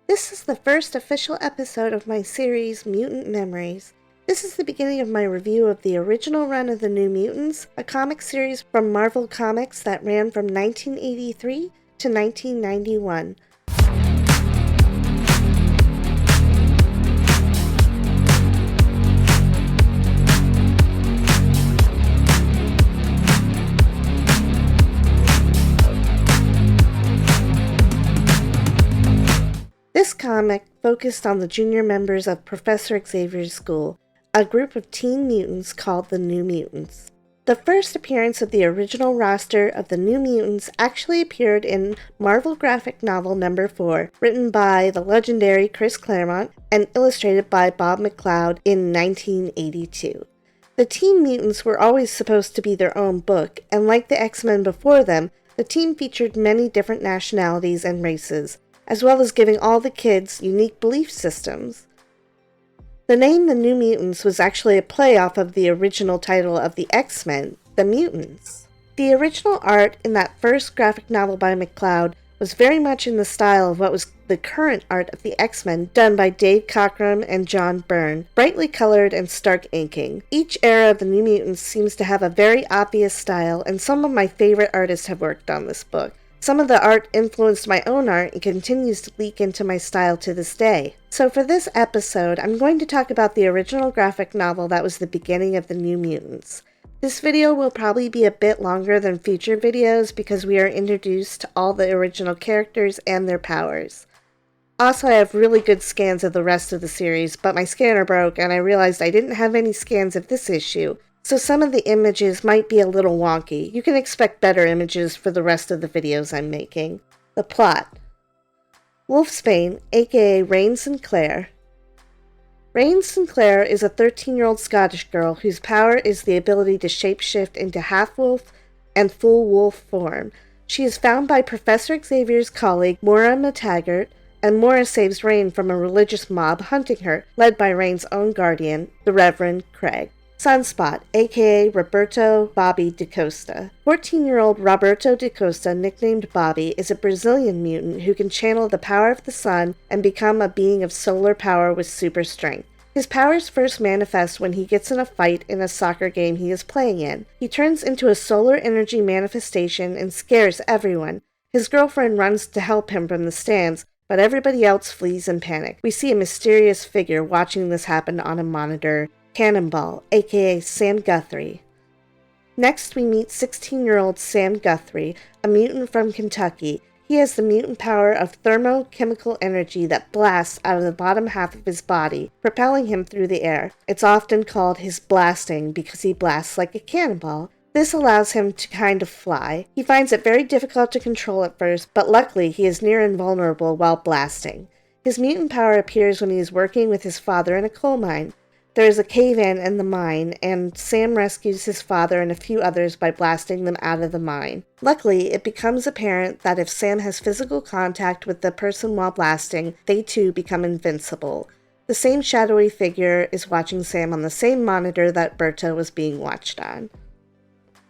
This is the first official episode of my series, Mutant Memories. This is the beginning of my review of the original run of the New Mutants, a comic series from Marvel Comics that ran from 1983 to 1991. This comic focused on the junior members of Professor Xavier's school, a group of teen mutants called the New Mutants. The first appearance of the original roster of the New Mutants actually appeared in Marvel graphic novel number 4, written by the legendary Chris Claremont and illustrated by Bob McLeod in 1982. The Teen Mutants were always supposed to be their own book, and like the X-Men before them, the team featured many different nationalities and races, as well as giving all the kids unique belief systems. The name The New Mutants was actually a play off of the original title of the X-Men, The Mutants. The original art in that first graphic novel by McLeod was very much in the style of what was the current art of the X-Men, done by Dave Cockrum and John Byrne, brightly colored and stark inking. Each era of the New Mutants seems to have a very obvious style, and some of my favorite artists have worked on this book. Some of the art influenced my own art and continues to leak into my style to this day. So for this episode, I'm going to talk about the original graphic novel that was the beginning of the New Mutants. This video will probably be a bit longer than future videos because we are introduced to all the original characters and their powers. Also, I have really good scans of the rest of the series, but my scanner broke and I realized I didn't have any scans of this issue, so some of the images might be a little wonky. You can expect better images for the rest of the videos I'm making. The plot. Wolfsbane, aka Rain Sinclair. Rain Sinclair is a 13-year-old Scottish girl whose power is the ability to shapeshift into half-wolf and full wolf form. She is found by Professor Xavier's colleague, Moira McTaggart, and Moira saves Rain from a religious mob hunting her, led by Rain's own guardian, the Reverend Craig. Sunspot, aka Roberto Bobby da Costa. 14-year-old Roberto da Costa, nicknamed Bobby, is a Brazilian mutant who can channel the power of the sun and become a being of solar power with super strength. His powers first manifest when he gets in a fight in a soccer game he is playing in. He turns into a solar energy manifestation and scares everyone. His girlfriend runs to help him from the stands, but everybody else flees in panic. We see a mysterious figure watching this happen on a monitor, Cannonball, aka Sam Guthrie. Next, we meet 16-year-old Sam Guthrie, a mutant from Kentucky. He has the mutant power of thermochemical energy that blasts out of the bottom half of his body, propelling him through the air. It's often called his blasting because he blasts like a cannonball. This allows him to kind of fly. He finds it very difficult to control at first, but luckily he is near invulnerable while blasting. His mutant power appears when he is working with his father in a coal mine. There is a cave-in in the mine, and Sam rescues his father and a few others by blasting them out of the mine. Luckily, it becomes apparent that if Sam has physical contact with the person while blasting, they too become invincible. The same shadowy figure is watching Sam on the same monitor that Berta was being watched on.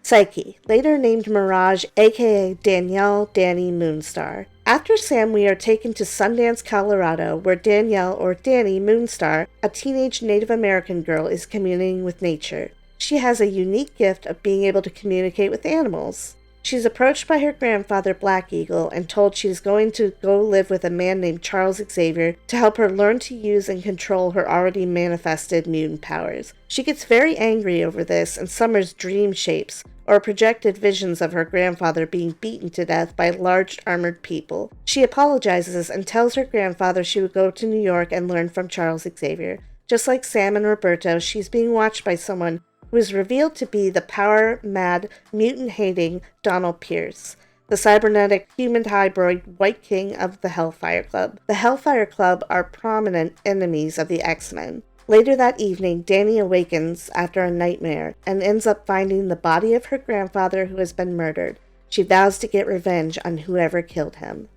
Psyche, later named Mirage, aka Danielle Danny Moonstar. After Sam, we are taken to Sundance, Colorado, where Danielle, or Danny Moonstar, a teenage Native American girl, is communing with nature. She has a unique gift of being able to communicate with animals. She is approached by her grandfather, Black Eagle, and told she is going to go live with a man named Charles Xavier to help her learn to use and control her already manifested mutant powers. She gets very angry over this and summons dream shapes, or projected visions of her grandfather being beaten to death by large armored people. She apologizes and tells her grandfather she would go to New York and learn from Charles Xavier. Just like Sam and Roberto, she's being watched by someone who is revealed to be the power-mad, mutant-hating Donald Pierce, the cybernetic human hybrid White King of the Hellfire Club. The Hellfire Club are prominent enemies of the X-Men. Later that evening, Danny awakens after a nightmare and ends up finding the body of her grandfather who has been murdered. She vows to get revenge on whoever killed him.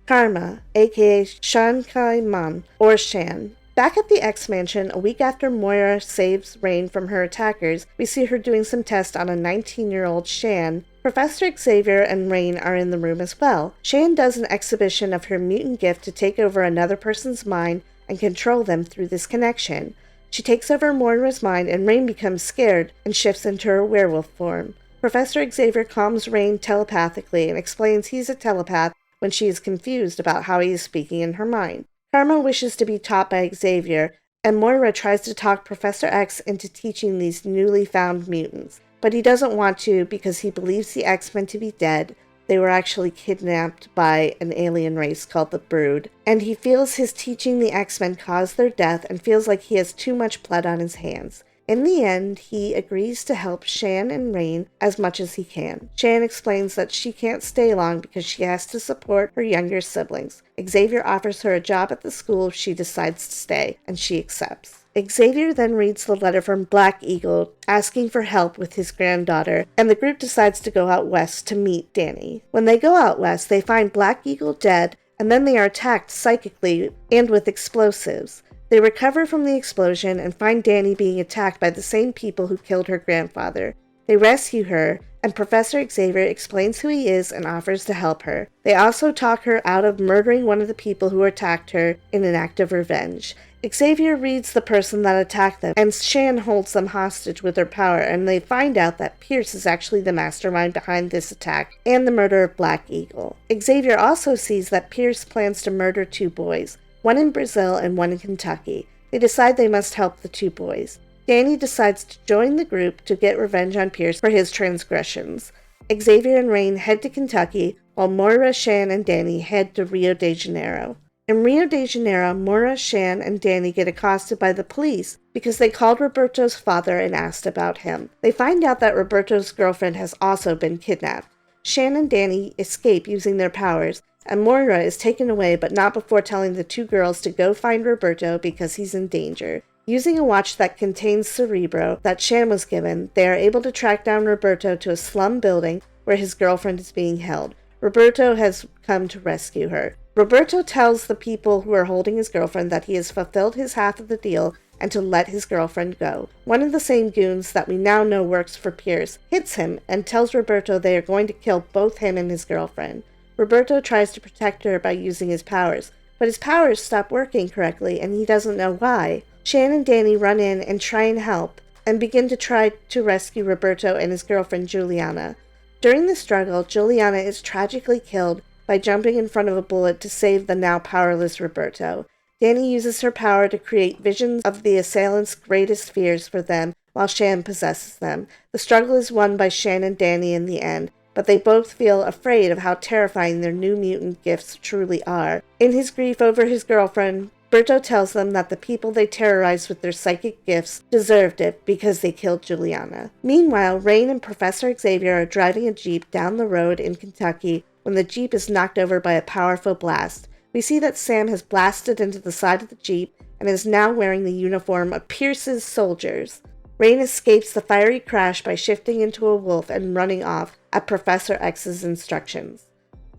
Karma, aka Shan Kai Man, or Shan. Back at the X-Mansion, a week after Moira saves Rain from her attackers, we see her doing some tests on a 19-year-old Shan. Professor Xavier and Rain are in the room as well. Shan does an exhibition of her mutant gift to take over another person's mind and control them through this connection. She takes over Moira's mind and Rain becomes scared and shifts into her werewolf form. Professor Xavier calms Rain telepathically and explains he's a telepath when she is confused about how he is speaking in her mind. Karma wishes to be taught by Xavier, and Moira tries to talk Professor X into teaching these newly found mutants. But he doesn't want to because he believes the X-Men to be dead. They were actually kidnapped by an alien race called the Brood, and he feels his teaching the X-Men caused their death and feels like he has too much blood on his hands. In the end, he agrees to help Shan and Rain as much as he can. Shan explains that she can't stay long because she has to support her younger siblings. Xavier offers her a job at the school if she decides to stay, and she accepts. Xavier then reads the letter from Black Eagle asking for help with his granddaughter, and the group decides to go out west to meet Danny. When they go out west, they find Black Eagle dead, and then they are attacked psychically and with explosives. They recover from the explosion and find Danny being attacked by the same people who killed her grandfather. They rescue her, and Professor Xavier explains who he is and offers to help her. They also talk her out of murdering one of the people who attacked her in an act of revenge. Xavier reads the person that attacked them, and Shan holds them hostage with her power, and they find out that Pierce is actually the mastermind behind this attack and the murder of Black Eagle. Xavier also sees that Pierce plans to murder 2 boys, one in Brazil and one in Kentucky. They decide they must help the 2 boys. Danny decides to join the group to get revenge on Pierce for his transgressions. Xavier and Rain head to Kentucky, while Moira, Shan, and Danny head to Rio de Janeiro. In Rio de Janeiro, Moira, Shan, and Danny get accosted by the police because they called Roberto's father and asked about him. They find out that Roberto's girlfriend has also been kidnapped. Shan and Danny escape using their powers, and Moira is taken away but not before telling the 2 girls to go find Roberto because he's in danger. Using a watch that contains Cerebro that Shan was given, they are able to track down Roberto to a slum building where his girlfriend is being held. Roberto has come to rescue her. Roberto tells the people who are holding his girlfriend that he has fulfilled his half of the deal and to let his girlfriend go. One of the same goons that we now know works for Pierce hits him and tells Roberto they are going to kill both him and his girlfriend. Roberto tries to protect her by using his powers, but his powers stop working correctly and he doesn't know why. Shan and Danny run in and try and help, and begin to try to rescue Roberto and his girlfriend Juliana. During the struggle, Juliana is tragically killed by jumping in front of a bullet to save the now powerless Roberto. Danny uses her power to create visions of the assailants' greatest fears for them while Shan possesses them. The struggle is won by Shan and Danny in the end, but they both feel afraid of how terrifying their new mutant gifts truly are. In his grief over his girlfriend, Roberto tells them that the people they terrorized with their psychic gifts deserved it because they killed Juliana. Meanwhile, Rain and Professor Xavier are driving a Jeep down the road in Kentucky when the Jeep is knocked over by a powerful blast. We see that Sam has blasted into the side of the Jeep and is now wearing the uniform of Pierce's soldiers. Rain escapes the fiery crash by shifting into a wolf and running off at Professor X's instructions.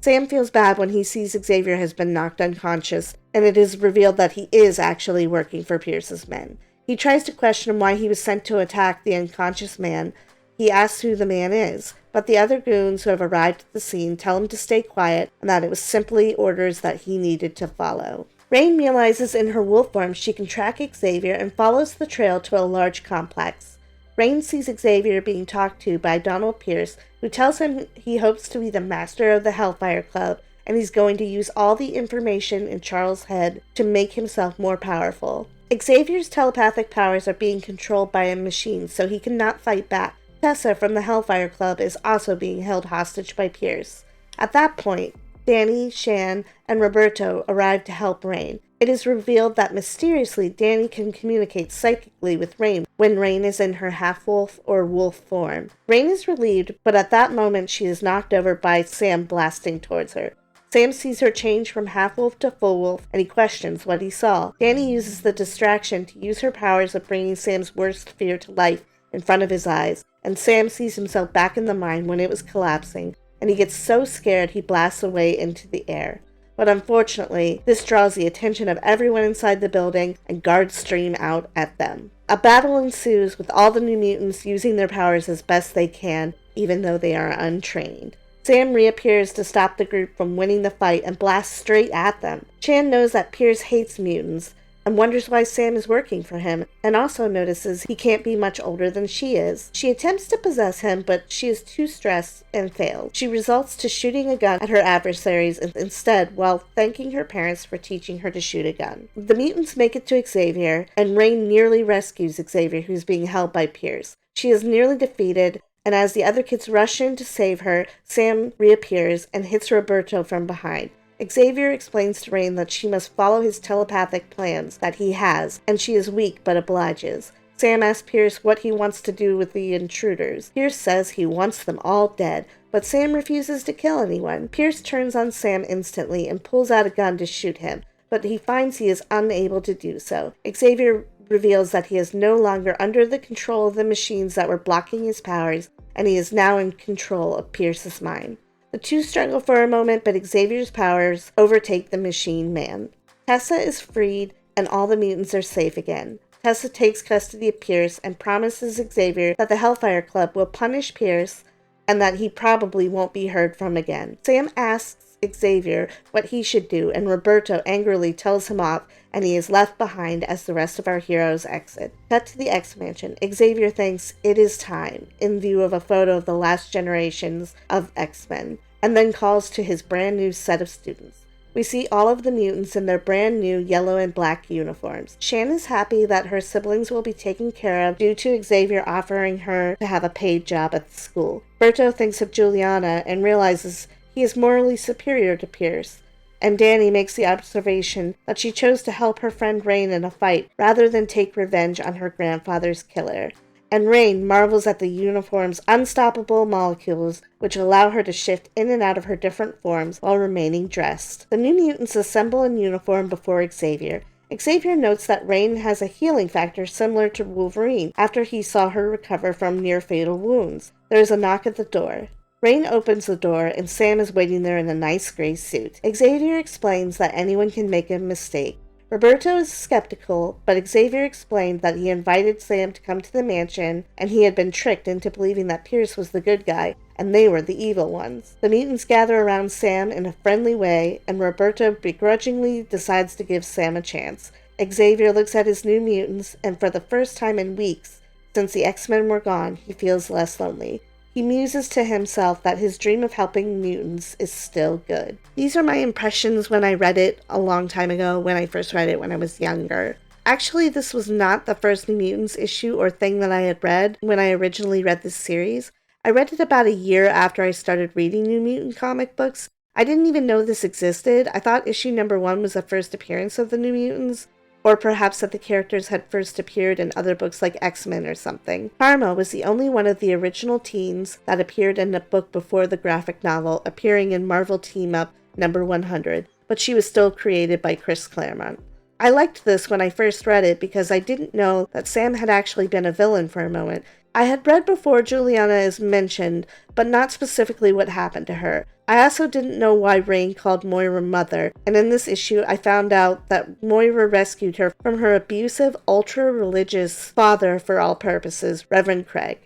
Sam feels bad when he sees Xavier has been knocked unconscious, and it is revealed that he is actually working for Pierce's men. He tries to question why he was sent to attack the unconscious man. He asks who the man is, but the other goons who have arrived at the scene tell him to stay quiet and that it was simply orders that he needed to follow. Rain realizes in her wolf form she can track Xavier and follows the trail to a large complex. Rain sees Xavier being talked to by Donald Pierce, who tells him he hopes to be the master of the Hellfire Club, and he's going to use all the information in Charles' head to make himself more powerful. Xavier's telepathic powers are being controlled by a machine, so he cannot fight back. Tessa from the Hellfire Club is also being held hostage by Pierce. At that point, Danny, Shan, and Roberto arrive to help Rain. It is revealed that mysteriously Danny can communicate psychically with Rain when Rain is in her half-wolf or wolf form. Rain is relieved, but at that moment she is knocked over by Sam blasting towards her. Sam sees her change from half-wolf to full-wolf, and he questions what he saw. Danny uses the distraction to use her powers of bringing Sam's worst fear to life in front of his eyes, and Sam sees himself back in the mine when it was collapsing, and he gets so scared he blasts away into the air. but unfortunately, this draws the attention of everyone inside the building, and guards stream out at them. A battle ensues with all the New Mutants using their powers as best they can, even though they are untrained. Sam reappears to stop the group from winning the fight and blasts straight at them. Chan knows that Pierce hates mutants and wonders why Sam is working for him, and also notices he can't be much older than she is. She attempts to possess him, but she is too stressed and fails. She resorts to shooting a gun at her adversaries instead, while thanking her parents for teaching her to shoot a gun. The mutants make it to Xavier, and Rain nearly rescues Xavier, who's being held by Pierce. She is nearly defeated, and as the other kids rush in to save her, Sam reappears and hits Roberto from behind. Xavier explains to Rain that she must follow his telepathic plans that he has, and she is weak but obliges. Sam asks Pierce what he wants to do with the intruders. Pierce says he wants them all dead, but Sam refuses to kill anyone. Pierce turns on Sam instantly and pulls out a gun to shoot him, but he finds he is unable to do so. Xavier reveals that he is no longer under the control of the machines that were blocking his powers, and he is now in control of Pierce's mind. The two struggle for a moment, but Xavier's powers overtake the machine man. Tessa is freed, and all the mutants are safe again. Tessa takes custody of Pierce and promises Xavier that the Hellfire Club will punish Pierce and that he probably won't be heard from again. Sam asks Xavier what he should do, and Roberto angrily tells him off, and he is left behind as the rest of our heroes exit. Cut to the X-Mansion. Xavier thinks it is time, in view of a photo of the last generations of X-Men, and then calls to his brand new set of students. We see all of the mutants in their brand new yellow and black uniforms. Shan is happy that her siblings will be taken care of due to Xavier offering her to have a paid job at the school. Berto thinks of Juliana and realizes he is morally superior to Pierce, and Danny makes the observation that she chose to help her friend Rain in a fight rather than take revenge on her grandfather's killer. And Rain marvels at the uniform's unstoppable molecules, which allow her to shift in and out of her different forms while remaining dressed. The New Mutants assemble in uniform before Xavier. Xavier notes that Rain has a healing factor similar to Wolverine after he saw her recover from near-fatal wounds. There is a knock at the door. Rain opens the door, and Sam is waiting there in a nice gray suit. Xavier explains that anyone can make a mistake. Roberto is skeptical, but Xavier explained that he invited Sam to come to the mansion, and he had been tricked into believing that Pierce was the good guy, and they were the evil ones. The mutants gather around Sam in a friendly way, and Roberto begrudgingly decides to give Sam a chance. Xavier looks at his new mutants, and for the first time in weeks, since the X-Men were gone, he feels less lonely. He muses to himself that his dream of helping mutants is still good. These are my impressions when I read it a long time ago, when I first read it when I was younger. Actually, this was not the first New Mutants issue or thing that I had read when I originally read this series. I read it about a year after I started reading New Mutant comic books. I didn't even know this existed. I thought issue number 1 was the first appearance of the New Mutants, or perhaps that the characters had first appeared in other books like X-Men or something. Karma was the only one of the original teens that appeared in a book before the graphic novel, appearing in Marvel Team-Up number 100, but she was still created by Chris Claremont. I liked this when I first read it because I didn't know that Sam had actually been a villain for a moment. I had read before Juliana is mentioned, but not specifically what happened to her. I also didn't know why Rain called Moira mother, and in this issue I found out that Moira rescued her from her abusive, ultra-religious father for all purposes, Reverend Craig.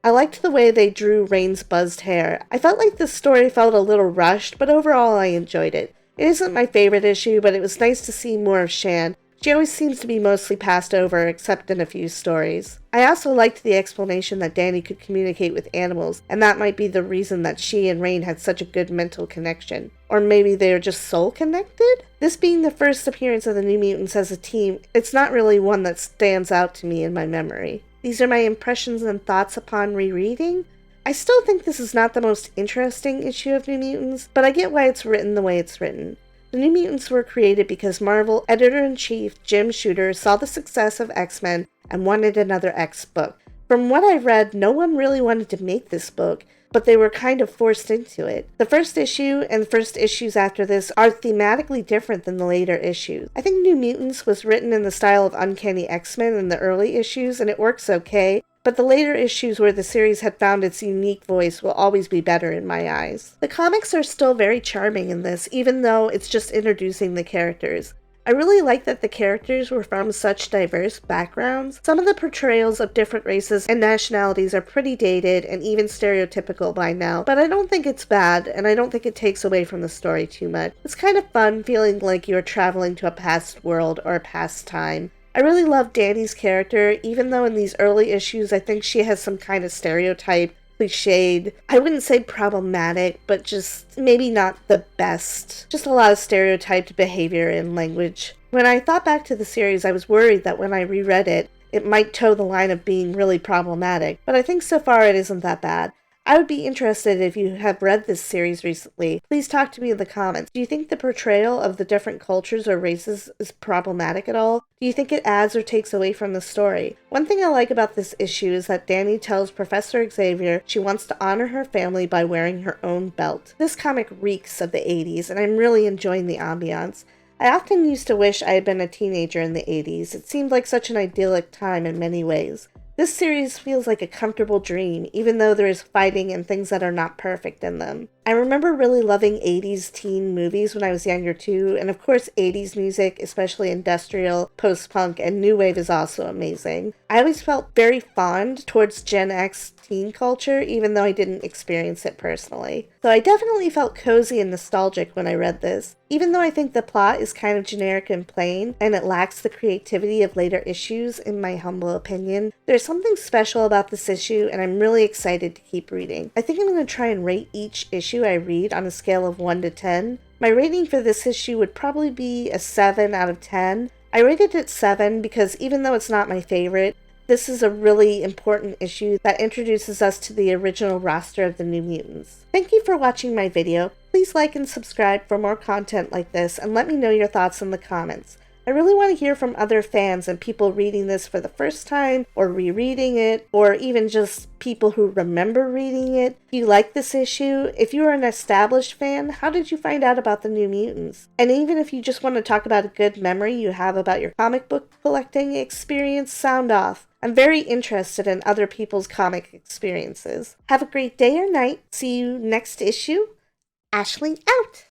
I liked the way they drew Rain's buzzed hair. I felt like this story felt a little rushed, but overall I enjoyed it. It isn't my favorite issue, but it was nice to see more of Shan. She always seems to be mostly passed over, except in a few stories. I also liked the explanation that Danny could communicate with animals, and that might be the reason that she and Rain had such a good mental connection. Or maybe they are just soul connected? This being the first appearance of the New Mutants as a team, it's not really one that stands out to me in my memory. These are my impressions and thoughts upon rereading. I still think this is not the most interesting issue of New Mutants, but I get why it's written the way it's written. The New Mutants were created because Marvel Editor-in-Chief Jim Shooter saw the success of X-Men and wanted another X book. From what I've read, no one really wanted to make this book, but they were kind of forced into it. The first issue and the first issues after this are thematically different than the later issues. I think New Mutants was written in the style of Uncanny X-Men in the early issues, and it works okay, but the later issues where the series had found its unique voice will always be better in my eyes. The comics are still very charming in this, even though it's just introducing the characters. I really like that the characters were from such diverse backgrounds. Some of the portrayals of different races and nationalities are pretty dated and even stereotypical by now, but I don't think it's bad, and I don't think it takes away from the story too much. It's kind of fun feeling like you're traveling to a past world or a past time. I really love Dani's character, even though in these early issues I think she has some kind of stereotype, cliched, I wouldn't say problematic, but just maybe not the best. Just a lot of stereotyped behavior and language. When I thought back to the series, I was worried that when I reread it, it might toe the line of being really problematic, but I think so far it isn't that bad. I would be interested if you have read this series recently. Please talk to me in the comments. Do you think the portrayal of the different cultures or races is problematic at all? Do you think it adds or takes away from the story? One thing I like about this issue is that Dani tells Professor Xavier she wants to honor her family by wearing her own belt. This comic reeks of the 80s, and I'm really enjoying the ambiance. I often used to wish I had been a teenager in the 80s. It seemed like such an idyllic time in many ways. This series feels like a comfortable dream, even though there is fighting and things that are not perfect in them. I remember really loving 80s teen movies when I was younger too, and of course 80s music, especially industrial, post-punk, and new wave is also amazing. I always felt very fond towards Gen X teen culture, even though I didn't experience it personally. So I definitely felt cozy and nostalgic when I read this. Even though I think the plot is kind of generic and plain, and it lacks the creativity of later issues, in my humble opinion, there's something special about this issue, and I'm really excited to keep reading. I think I'm going to try and rate each issue I read on a scale of 1 to 10. My rating for this issue would probably be a 7 out of 10. I rated it 7 because even though it's not my favorite, this is a really important issue that introduces us to the original roster of the New Mutants. Thank you for watching my video. Please like and subscribe for more content like this, and let me know your thoughts in the comments. I really want to hear from other fans and people reading this for the first time, or rereading it, or even just people who remember reading it. Do you like this issue? If you are an established fan, how did you find out about the New Mutants? And even if you just want to talk about a good memory you have about your comic book collecting experience, sound off. I'm very interested in other people's comic experiences. Have a great day or night. See you next issue. Ashley out!